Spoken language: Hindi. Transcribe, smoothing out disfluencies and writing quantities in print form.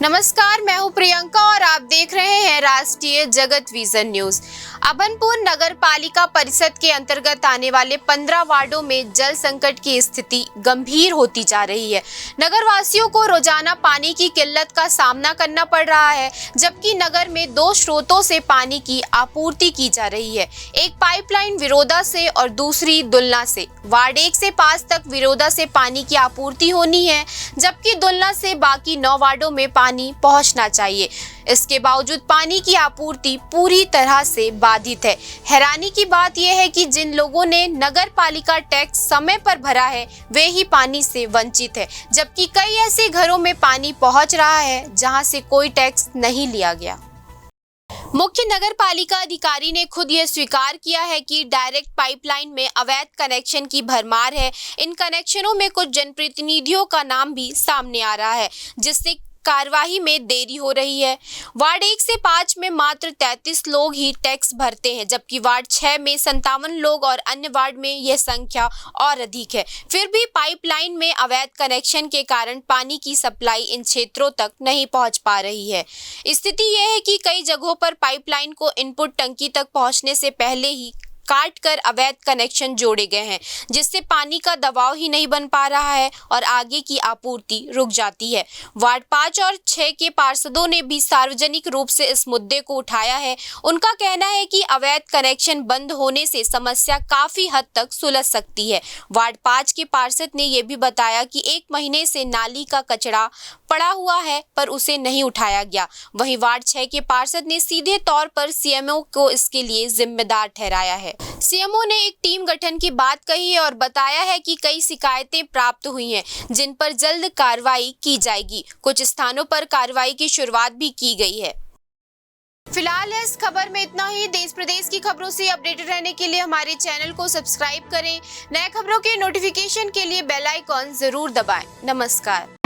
नमस्कार, मैं हूं प्रियंका और आप देख रहे हैं राष्ट्रीय जगत विजन न्यूज। अभनपुर नगर पालिका परिषद के अंतर्गत आने वाले 15 वार्डों में जल संकट की स्थिति गंभीर होती जा रही है। नगर वासियों को रोजाना पानी की किल्लत का सामना करना पड़ रहा है, जबकि नगर में 2 स्रोतों से पानी की आपूर्ति की जा रही है, एक पाइपलाइन विरोधा से और दूसरी दुलना से। वार्ड 1 से 5 तक विरोधा से पानी की आपूर्ति होनी है, जबकि दुलना से बाकी 9 वार्डों में पानी पहुंचना चाहिए। इसके बावजूद पानी की आपूर्ति पूरी तरह से बाधित है। हैरानी की बात यह है कि जिन लोगों ने नगर पालिका टैक्स समय पर भरा है, वे ही पानी से वंचित है, जबकि कई ऐसे घरों में पानी पहुंच रहा है जहां से कोई टैक्स नहीं लिया गया। मुख्य नगर पालिका अधिकारी ने खुद यह स्वीकार किया है कि डायरेक्ट पाइपलाइन में अवैध कनेक्शन की भरमार है। इन कनेक्शनों में कुछ जनप्रतिनिधियों का नाम भी सामने आ रहा है, जिससे कार्यवाही में देरी हो रही है। वार्ड 1 से 5 में मात्र 33 लोग ही टैक्स भरते हैं, जबकि वार्ड 6 में 57 लोग और अन्य वार्ड में यह संख्या और अधिक है। फिर भी पाइपलाइन में अवैध कनेक्शन के कारण पानी की सप्लाई इन क्षेत्रों तक नहीं पहुंच पा रही है। स्थिति यह है कि कई जगहों पर पाइपलाइन को इनपुट टंकी तक पहुंचने से पहले ही काट कर अवैध कनेक्शन जोड़े गए हैं, जिससे पानी का दबाव ही नहीं बन पा रहा है और आगे की आपूर्ति रुक जाती है। वार्ड 5 और 6 के पार्षदों ने भी सार्वजनिक रूप से इस मुद्दे को उठाया है। उनका कहना है कि अवैध कनेक्शन बंद होने से समस्या काफी हद तक सुलझ सकती है। वार्ड 5 के पार्षद ने यह भी बताया कि 1 महीने से नाली का कचरा पड़ा हुआ है, पर उसे नहीं उठाया गया। वहीं वार्ड 6 के पार्षद ने सीधे तौर पर सीएमओ को इसके लिए जिम्मेदार ठहराया है। सीएमओ ने एक टीम गठन की बात कही है और बताया है कि कई शिकायतें प्राप्त हुई हैं, जिन पर जल्द कार्रवाई की जाएगी। कुछ स्थानों पर कार्रवाई की शुरुआत भी की गई है। फिलहाल इस खबर में इतना ही। देश प्रदेश की खबरों से अपडेटेड रहने के लिए हमारे चैनल को सब्सक्राइब करें। नए खबरों के नोटिफिकेशन के लिए बेल आइकॉन जरूर दबाएं। नमस्कार।